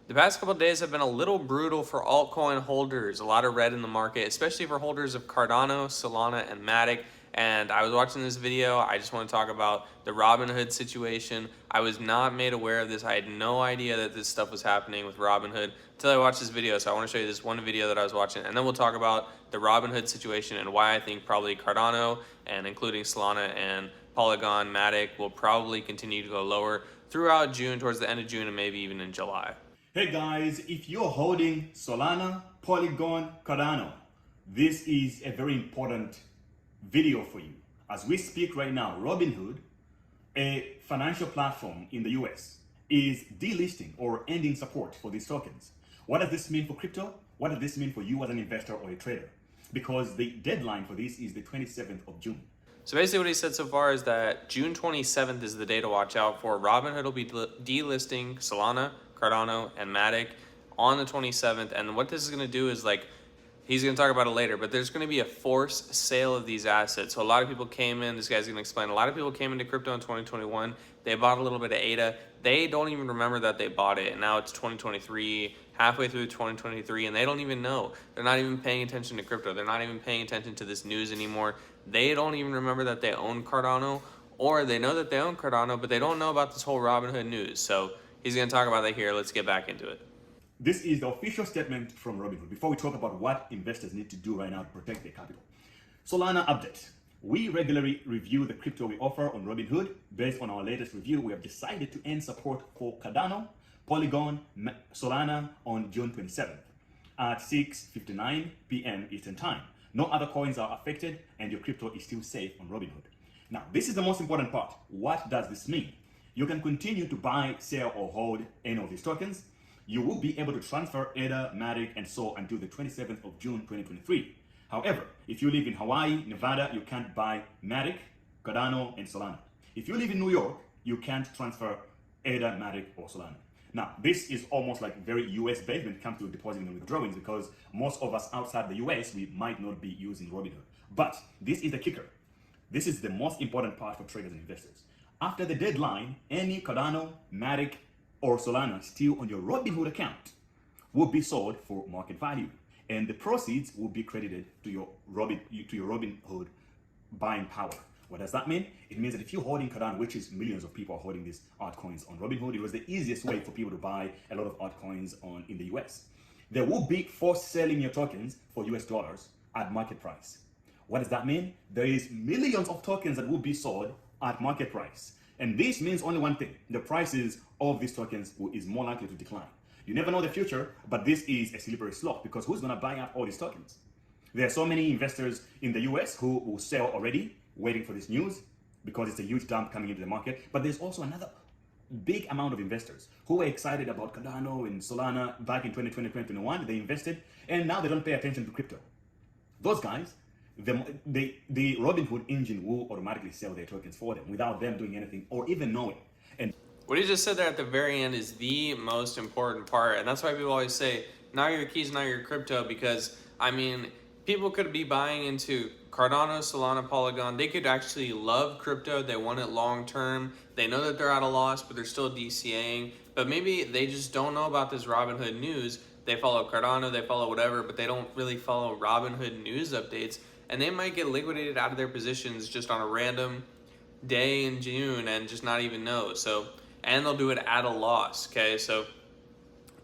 The past couple of days have been a little brutal for altcoin holders. A lot of red in the market, especially for holders of Cardano, Solana, and Matic. And I was watching this video. I just want to talk about the Robinhood situation. I was not made aware of this. I had no idea that this stuff was happening with Robinhood until I watched this video. So I want to show you this one video that I was watching, and then we'll talk about the Robinhood situation and why I think probably Cardano and including Solana and Polygon, Matic will probably continue to go lower throughout June, towards the end of June, and maybe even in July. Hey guys, if you're holding Solana, Polygon, Cardano, this is a very important video for you. As we speak right now, Robinhood, a financial platform in the US, is delisting or ending support for these tokens. What does this mean for crypto? What does this mean for you as an investor or a trader? Because the deadline for this is the 27th of June. So basically what he said so far is that June 27th is the day to watch out for. Robinhood will be delisting Solana, Cardano, and Matic on the 27th. And what this is going to do is, like, he's going to talk about it later, but there's going to be a forced sale of these assets. So a lot of people came in, this guy's going to explain, a lot of people came into crypto in 2021. They bought a little bit of ADA. They don't even remember that they bought it. And now it's 2023, halfway through 2023, and they don't even know. They're not even paying attention to crypto. They're not even paying attention to this news anymore. They don't even remember that they own Cardano, or they know that they own Cardano, but they don't know about this whole Robinhood news. So he's going to talk about that here. Let's get back into it. This is the official statement from Robinhood before we talk about what investors need to do right now to protect their capital. Solana update. We regularly review the crypto we offer on Robinhood. Based on our latest review, we have decided to end support for Cardano, Polygon, Solana on June 27th at 6:59 p.m. Eastern Time. No other coins are affected, and your crypto is still safe on Robinhood. Now, this is the most important part. What does this mean? You can continue to buy, sell, or hold any of these tokens. You will be able to transfer ADA, Matic, and so until the 27th of June 2023. However, if you live in Hawaii, Nevada, you can't buy Matic, Cardano, and Solana. If you live in New York, you can't transfer ADA, Matic, or Solana. Now, this is almost like very US based when it comes to depositing and withdrawing, because most of us outside the US, we might not be using Robinhood. But this is the kicker. This is the most important part for traders and investors. After the deadline, any Cardano, Matic, or Solana still on your Robinhood account will be sold for market value, and the proceeds will be credited to your Robinhood buying power. What does that mean? It means that if you're holding Cardano, which is millions of people are holding these altcoins on Robinhood, it was the easiest way for people to buy a lot of altcoins in the US. There will be forced selling your tokens for US dollars at market price. What does that mean? There is millions of tokens that will be sold at market price. And this means only one thing: the prices of these tokens is more likely to decline. You never know the future, but this is a slippery slope, because who's going to buy out all these tokens? There are so many investors in the US who will sell already, waiting for this news, because it's a huge dump coming into the market. But there's also another big amount of investors who were excited about Cardano and Solana back in 2020, 2021. They invested, and now they don't pay attention to crypto. Those guys, the Robinhood engine will automatically sell their tokens for them without them doing anything or even knowing. And What he just said there at the very end is the most important part. And that's why people always say, not your keys, not your crypto, because, I mean, people could be buying into Cardano, Solana, Polygon. They could actually love crypto. They want it long term. They know that they're at a loss, but they're still DCAing. But maybe they just don't know about this Robinhood news. They follow Cardano, they follow whatever, but they don't really follow Robinhood news updates. And they might get liquidated out of their positions just on a random day in June and just not even know. So, and they'll do it at a loss. Okay, so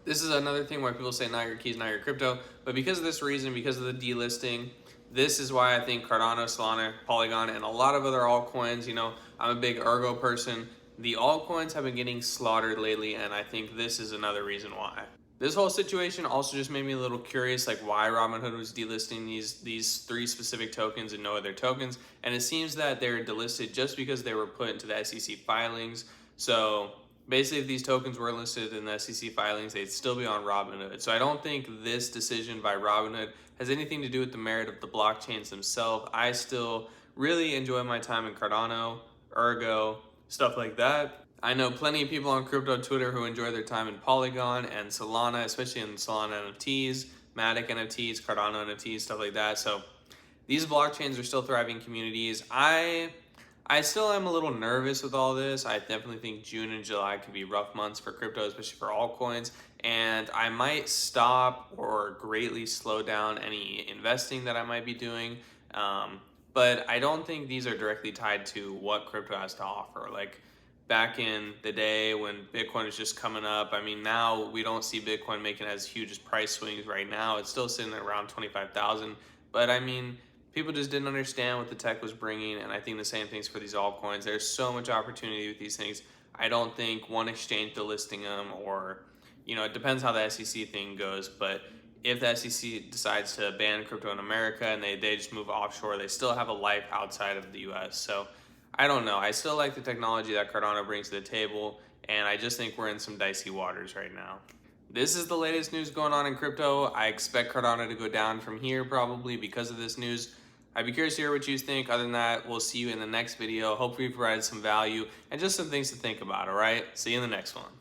this is another thing why people say not your keys, not your crypto. But because of this reason, because of the delisting, this is why I think Cardano, Solana, Polygon, and a lot of other altcoins, you know, I'm a big Ergo person. The altcoins have been getting slaughtered lately, and I think this is another reason why. This whole situation also just made me a little curious, like why Robinhood was delisting these three specific tokens and no other tokens. And it seems that they're delisted just because they were put into the SEC filings. So basically, if these tokens were listed in the SEC filings, they'd still be on Robinhood. So I don't think this decision by Robinhood has anything to do with the merit of the blockchains themselves. I still really enjoy my time in Cardano, Ergo, stuff like that. I know plenty of people on crypto Twitter who enjoy their time in Polygon and Solana, especially in Solana NFTs, Matic NFTs, Cardano NFTs, stuff like that. So these blockchains are still thriving communities. I I still am a little nervous with all this. I definitely think June and July could be rough months for crypto, especially for altcoins. And I might stop or greatly slow down any investing that I might be doing. But I don't think these are directly tied to what crypto has to offer. Like back in the day when Bitcoin was just coming up, I mean, now we don't see Bitcoin making as huge as price swings right now. It's still sitting at around 25,000. But I mean, people just didn't understand what the tech was bringing, and I think the same thing's for these altcoins. There's so much opportunity with these things. I don't think one exchange delisting them, or it depends how the SEC thing goes, but if the SEC decides to ban crypto in America and they just move offshore, they still have a life outside of the US. So I don't know. I still like the technology that Cardano brings to the table, and I just think we're in some dicey waters right now. This is the latest news going on in crypto. I expect Cardano to go down from here probably because of this news. I'd be curious to hear what you think. Other than that, we'll see you in the next video. Hopefully we provided some value and just some things to think about, all right? See you in the next one.